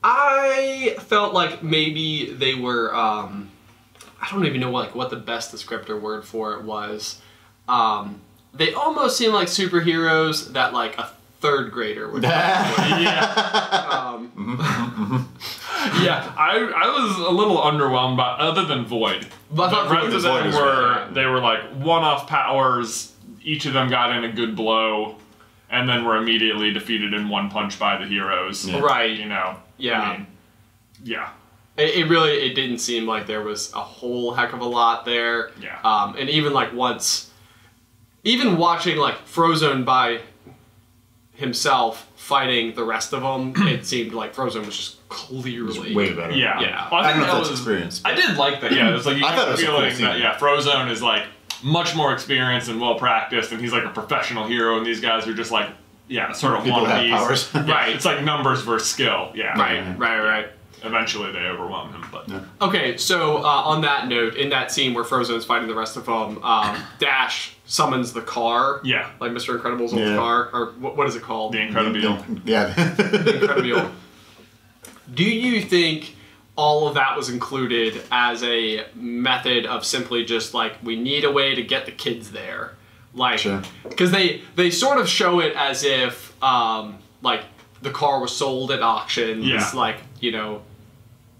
I felt like maybe they were. I don't even know what the best descriptor word for it was. They almost seem like superheroes that like a third grader would. Yeah, I was a little underwhelmed by other than Void. But the rest of them they were like one-off powers. Each of them got in a good blow, and then were immediately defeated in one punch by the heroes. Yeah. Right. You know. Yeah. I mean, yeah. It really didn't seem like there was a whole heck of a lot there. Yeah. And even like even watching like Frozone by himself fighting the rest of them, it seemed like Frozone was just clearly way better. Yeah. Yeah. Well, I don't know if that's experience. I did like that. Yeah. It was like you I get thought the it was a feeling cool that scene. Frozone is like much more experienced and well practiced, and he's like a professional hero, and these guys are just like sort of people have wannabes. powers. Right. It's like numbers versus skill. Yeah. Right. Eventually they overwhelm him, but Okay, so on that note, in that scene where Frozone's fighting the rest of them, Dash summons the car. Yeah. Like Mr. Incredible's old car. Or what is it called? the Incredible. Yeah. The Incredible. Do you think all of that was included as a method of simply just like, we need a way to get the kids there? Like, because they sort of show it as if, like, the car was sold at auction. Yeah. This, like, you know,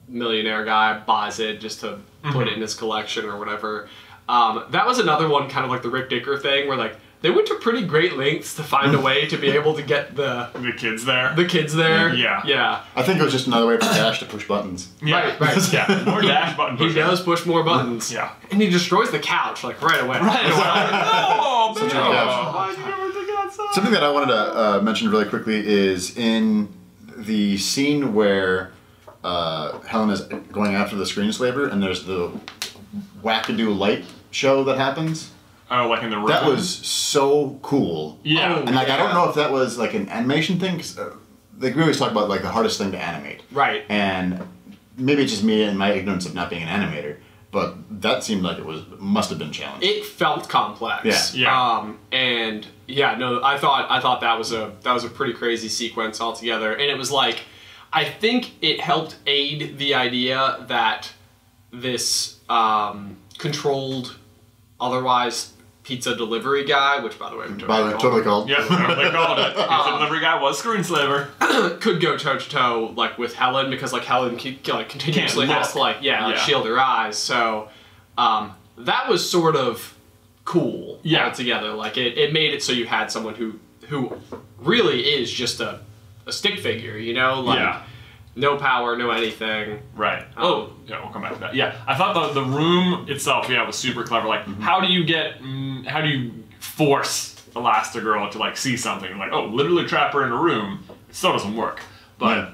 millionaire guy buys it just to put it in his collection or whatever. That was another one, kind of like the Rick Dicker thing, where like they went to pretty great lengths to find a way to be able to get the kids there. The kids there. Yeah. I think it was just another way for Dash to push buttons. Yeah. Right. Yeah. More Dash button pushing. He does push more buttons. Yeah. And he destroys the couch like right away. Oh, Such a couch. Something that I wanted to mention really quickly is in the scene where Helen is going after the screenslaver, and there's the wackadoo light show that happens. Oh, like in the room? That was so cool. Yeah. And like, I don't know if that was like an animation thing, because like, we always talk about like the hardest thing to animate. Right. And maybe it's just me and my ignorance of not being an animator, but that seemed like must have been challenging. It felt complex. Yeah. And yeah, no, I thought that was a pretty crazy sequence altogether. And it was like, I think it helped aid the idea that this controlled, otherwise pizza delivery guy, which by the way, totally called. Yeah, they called it. Pizza delivery guy was screenslaver. Could go toe to toe like with Helen, because like Helen continuously has to like shield her eyes. So that was sort of cool altogether. Like it made it so you had someone who really is just a stick figure, you know, like no power, no anything. Right. Yeah, we'll come back to that. Yeah, I thought the room itself, was super clever. Like, how do you force Elastigirl to like see something? Like, literally trap her in a room. It still doesn't work. But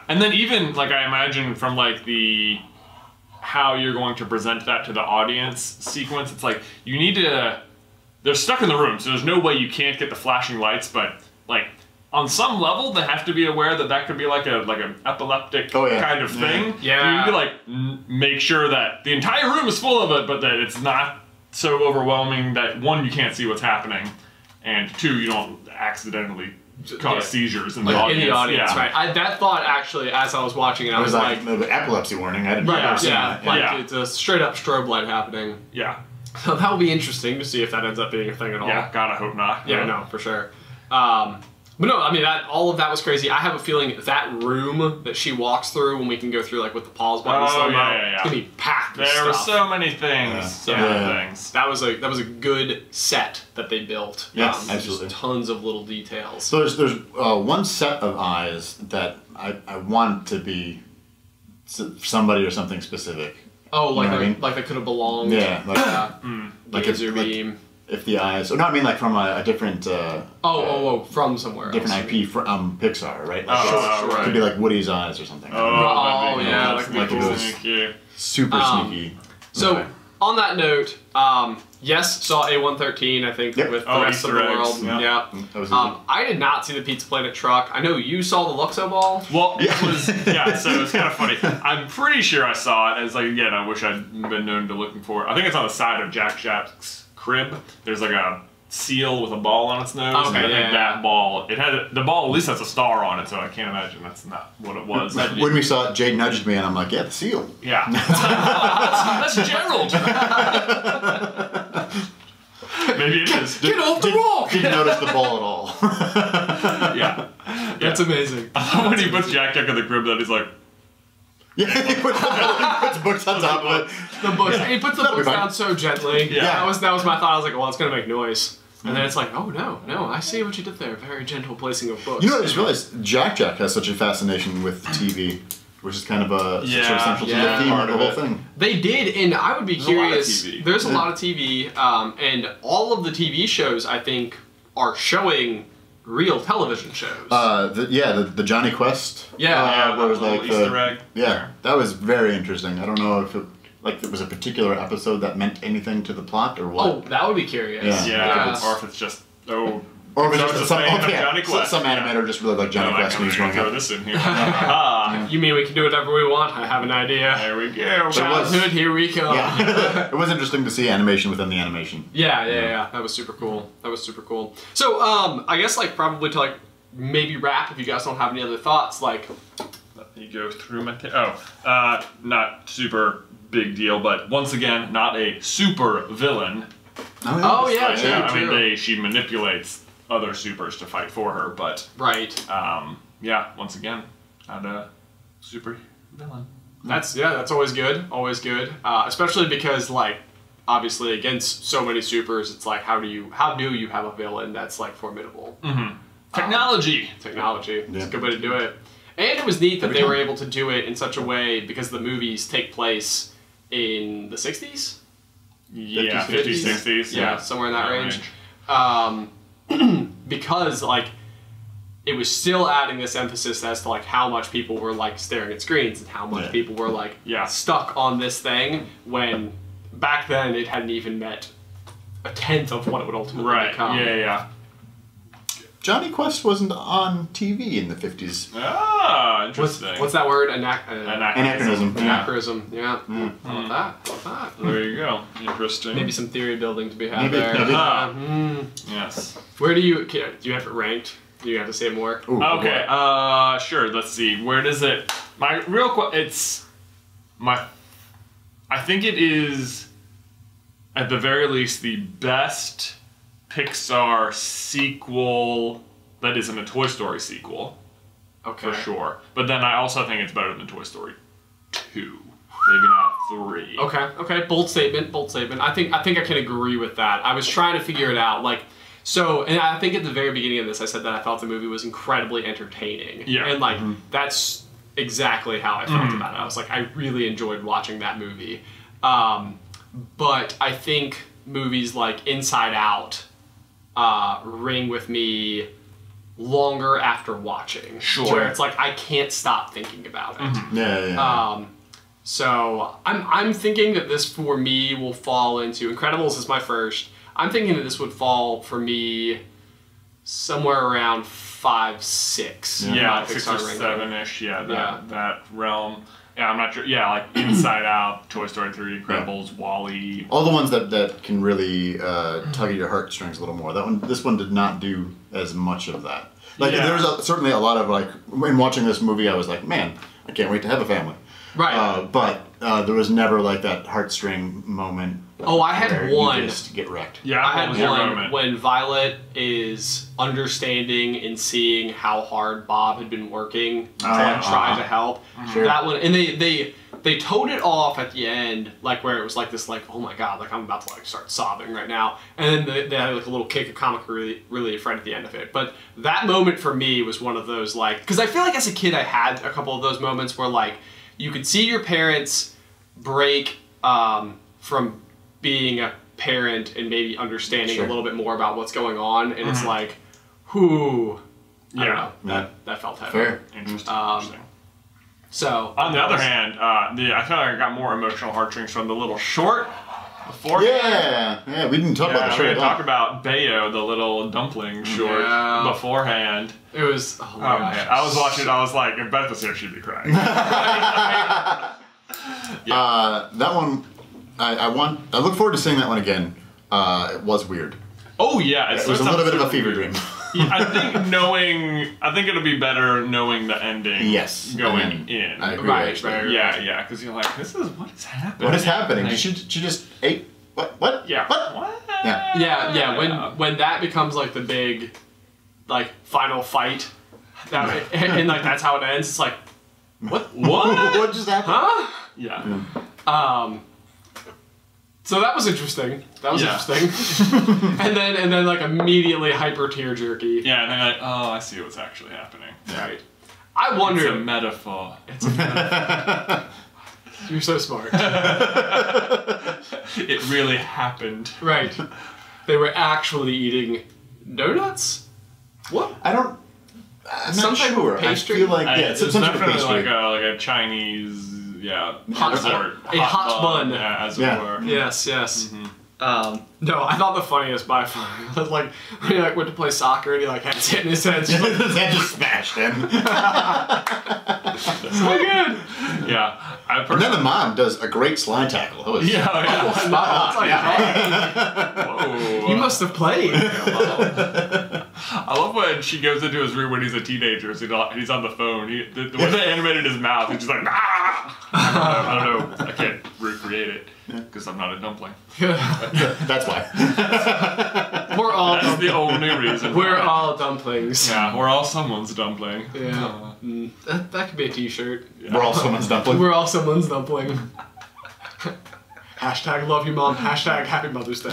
and then even like I imagine from like how you're going to present that to the audience sequence, it's like you need to. They're stuck in the room, so there's no way you can't get the flashing lights, but like. On some level, they have to be aware that could be like an epileptic kind of thing. Yeah. You need to like make sure that the entire room is full of it, but that it's not so overwhelming that one, you can't see what's happening, and two, you don't accidentally cause seizures in the audience. In the audience, right? That thought actually, as I was watching it, I was like, the epilepsy warning. I didn't ever see that. It's a straight up strobe light happening. Yeah. So that will be interesting to see if that ends up being a thing at all. Yeah. God, I hope not. Yeah, no, for sure. But no, I mean, all of that was crazy. I have a feeling that room that she walks through when we can go through, like, with the pause button it's going to be packed with stuff. There were so many things. Many things. That was a good set that they built. Yes, absolutely. Just tons of little details. So there's one set of eyes that I want to be somebody or something specific. Oh, like they could have belonged. Yeah. Like laser beam. If the eyes, no, I mean like from a different. From somewhere. Different IP from Pixar, right? Like right. It could be like Woody's eyes or something. Like sneaky. Super sneaky. So on that note, yes, saw A113, I think, with the rest of the world. Yeah. I did not see the Pizza Planet truck. I know you saw the Luxo ball. Well, it was, so it was kind of funny. I'm pretty sure I saw it. It's like, again, I wish I'd been known to looking for it. I think it's on the side of Jack Jack's crib. There's like a seal with a ball on its nose. Okay, and I think that ball, the ball at least has a star on it, so I can't imagine that's not what it was. When we saw it, Jade nudged me, and I'm like, yeah, the seal. Yeah. that's Gerald. Maybe it is. Get off the rock! Didn't notice the ball at all. Yeah. That's amazing. When he puts Jack Jack in the crib, then he's like... Yeah, he puts books on top of it. The books. He puts the books down so gently. Yeah. That was my thought. I was like, well, it's going to make noise. And then it's like, oh, no, I see what you did there. Very gentle placing of books. You know, I just realized Jack Jack has such a fascination with TV, which is kind of a sort of central to the theme of the whole thing. They did, and I would be curious. There's a lot of TV, and all of the TV shows, I think, are showing real television shows. The Johnny Quest. Where it was like Easter egg. Yeah, that was very interesting. I don't know if it was a particular episode that meant anything to the plot or what. Oh, that would be curious. Yeah. Or if it's just or if it's just Johnny Quest. Some animator just really like Johnny Quest. I'm going to throw this in here. You mean we can do whatever we want? I have an idea. There we go. Childhood, here we go. Yeah. It was interesting to see animation within the animation. Yeah. That was super cool. So, I guess probably to maybe wrap if you guys don't have any other thoughts. Let me go through my... not super big deal, but once again, not a super villain. Oh yeah, true. I mean, she manipulates other supers to fight for her, but once again, not a super villain. That's always good, especially because obviously against so many supers, it's like how do you have a villain that's formidable? Technology. It's a good way to do it. And it was neat that they were able to do it in such a way because the movies take place in the 60s. Yeah, 50s, 60s. Yeah, somewhere in that range. Because it was still adding this emphasis as to how much people were staring at screens and how much people were stuck on this thing when back then it hadn't even met a tenth of what it would ultimately become. Yeah. Johnny Quest wasn't on TV in the 50s. Ah, interesting. What's that word? Anachronism. Anachronism, yeah. I love that. There you go. Interesting. Maybe some theory building to be had there. Yes. Where do you have it ranked? Do you have to say more? Ooh, okay, sure, let's see. Where does it... I think it is, at the very least, the best Pixar sequel that isn't a Toy Story sequel. Okay. For sure. But then I also think it's better than Toy Story 2. Maybe not 3. Okay. Bold statement. I think I can agree with that. I was trying to figure it out. And I think at the very beginning of this, I said that I thought the movie was incredibly entertaining. Yeah. And that's exactly how I felt about it. I was I really enjoyed watching that movie. But I think movies like Inside Out ring with me longer after watching. Sure. Where it's I can't stop thinking about it. Yeah. So I'm thinking that this for me will fall into Incredibles is my first. I'm thinking that this would fall for me somewhere around 5, 6. Yeah, 6 or 7-ish. Yeah, that realm. Yeah, I'm not sure. Yeah, Inside Out, Toy Story 3, Incredibles, WALL-E. All the ones that can really tug at your heartstrings a little more. This one did not do as much of that. There was certainly a lot of when watching this movie, I was like, man, I can't wait to have a family. Right. But there was never that heartstring moment. Oh, I had one. You just get wrecked. Yeah, I had one when Violet is understanding and seeing how hard Bob had been working to try to help. Sure. That one, and they towed it off at the end, where it was this, oh my god, I'm about to start sobbing right now. And then they had a little kick of comic relief right at the end of it. But that moment for me was one of those because I feel as a kid I had a couple of those moments where you could see your parents break from being a parent and maybe understanding a little bit more about what's going on, and it's whoo, I don't know, that felt heavy. Fair. Interesting. So on the other hand, I feel I got more emotional heartstrings from the little short beforehand. Yeah, we didn't talk about the we shirt. didn't talk about Bayo, the little dumpling short, beforehand. It was. Oh my gosh. Man. I was watching. I was like, if Beth was here, she'd be crying. That one, I look forward to seeing that one again. It was weird. Oh yeah, it was a little bit of a fever dream. I think it'll be better knowing the ending. Yes, going in. I agree. Right. Yeah, because you're like, what is happening? What is happening? Like, she just ate what? Yeah. What? Yeah. When that becomes like the big, like final fight, and like that's how it ends. It's like, what? What just happened? Huh? Yeah. So that was interesting. Interesting. and then like immediately hyper tear jerky. Yeah, and then like, oh, I see what's actually happening. Right. I wonder. It's a metaphor. You're so smart. It really happened. Right. They were actually eating donuts? What? I'm some not type sure. of pastry? I feel like It's some type of definitely pastry. like a Chinese, hot dessert. hot bun. Yeah, as it were. Yes. No, I thought the funniest by far was like when he like went to play soccer and he like had his hit in his head. His head just smashed in. So good. Yeah. And then the mom does a great slide tackle. That was Spot on. Whoa. You must have played. I love when she goes into his room when he's a teenager. So he's on the phone. The way they animated his mouth, he's just like, ah! I don't know. I can't recreate it because I'm not a dumpling. That's why. We're all. That's the only reason. We're all dumplings. Yeah, we're all someone's dumpling. Yeah. That could be a T-shirt. Yeah. We're all someone's dumpling. We're all someone's dumpling. Hashtag love you, Mom. Hashtag Happy Mother's Day.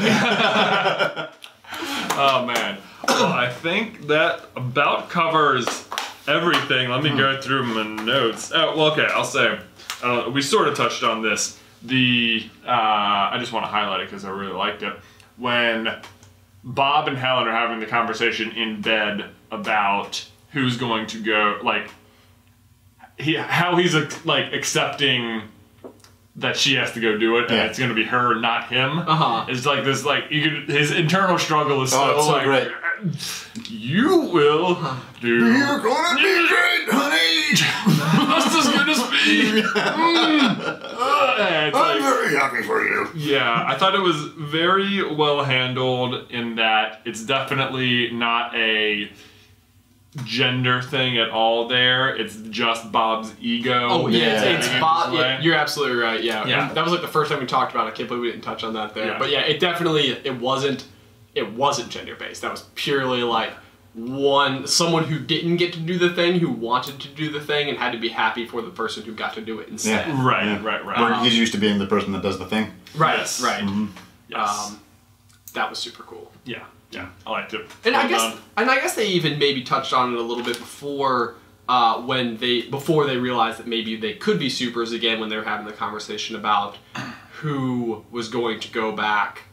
Oh, man. Well, I think that about covers everything. Let me go through my notes. Oh, well, okay, I'll say, we sort of touched on this. I just want to highlight it because I really liked it. When Bob and Helen are having the conversation in bed about who's going to go, like, how he's, like, accepting that she has to go do it, and it's going to be her, not him. It's like this, like, his internal struggle is so like, great. You will do. You're gonna be great, honey. Just as good as me. I'm very happy for you. Yeah, I thought it was very well handled in that it's definitely not a gender thing at all there. It's just Bob's ego. Oh, yeah. It's Bob. Yeah, you're absolutely right. Yeah. Yeah. That was like the first time we talked about it. I can't believe we didn't touch on that there. Yeah. But yeah, it wasn't gender based. That was purely like someone who didn't get to do the thing, who wanted to do the thing, and had to be happy for the person who got to do it instead. Yeah. Right. Where he's used to being the person that does the thing. Right. Yes. Right. Mm-hmm. Yes. That was super cool. Yeah, I liked it. And I guess they even maybe touched on it a little bit before before they realized that maybe they could be supers again when they were having the conversation about who was going to go back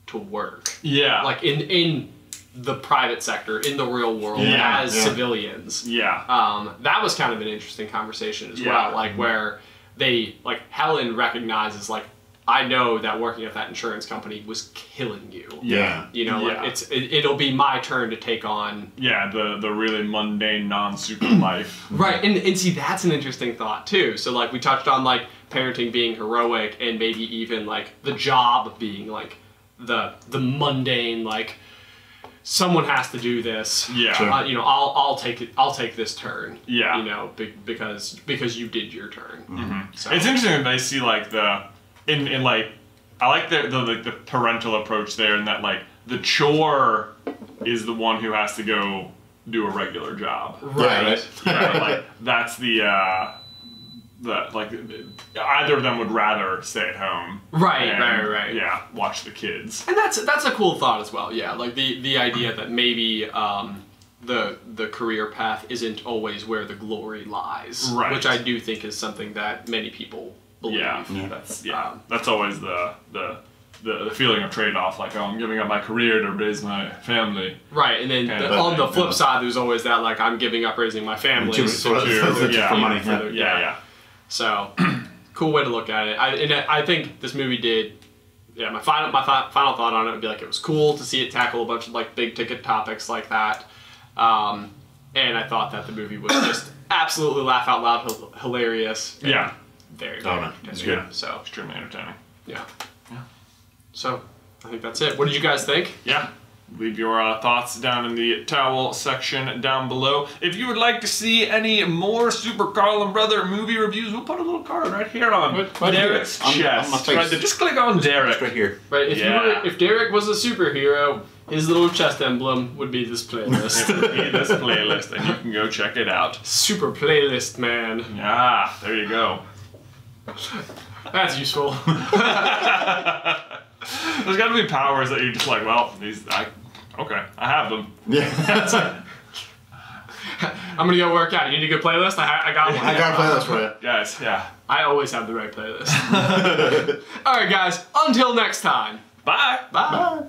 to work. Yeah. Like in the private sector, in the real world, as civilians. Yeah. That was kind of an interesting conversation as well. Like where Helen recognizes like, I know that working at that insurance company was killing you. Yeah. You know, like it'll be my turn to take on. Yeah, the really mundane, non-super life. Right, and see, that's an interesting thought too. So like we touched on like parenting being heroic, and maybe even like the job being like the mundane, like someone has to do this. Yeah. Sure. You know, I'll take it. I'll take this turn. Yeah. You know, because you did your turn. Mm-hmm. So. It's interesting that they see like in like I like the parental approach there, in that like the chore is the one who has to go do a regular job. Right. Right. Like that's the like either of them would rather stay at home. Right. And, Right. Yeah, watch the kids. And that's a cool thought as well. Yeah, like the idea that maybe the career path isn't always where the glory lies. Right. Which I do think is something that many people believe. Yeah. That's always the feeling of trade-off. Like, oh, I'm giving up my career to raise my family. Right, and then on the flip side, there's always that like I'm giving up raising my family for money. So, cool way to look at it. I think this movie did yeah, my final thought on it would be like it was cool to see it tackle a bunch of like big ticket topics like that, and I thought that the movie was just absolutely laugh out loud hilarious. Yeah, very entertaining. It's good. So extremely entertaining. Yeah. So I think that's it. What did you guys think? Yeah. Leave your thoughts down in the towel section down below. If you would like to see any more Super Carlin Brother movie reviews, we'll put a little card right here on Derek's chest. On my face. Just click on Derek. Just right here. Right. If Derek was a superhero, his little chest emblem would be this playlist. It would be this playlist, and you can go check it out. Super playlist, man. Yeah, there you go. That's useful. There's got to be powers that you're just like, well, okay, I have them. Yeah. I'm gonna go work out. You need a good playlist? I got one. I got a playlist for you. Guys, yeah. I always have the right playlist. Alright guys, until next time. Bye. Bye.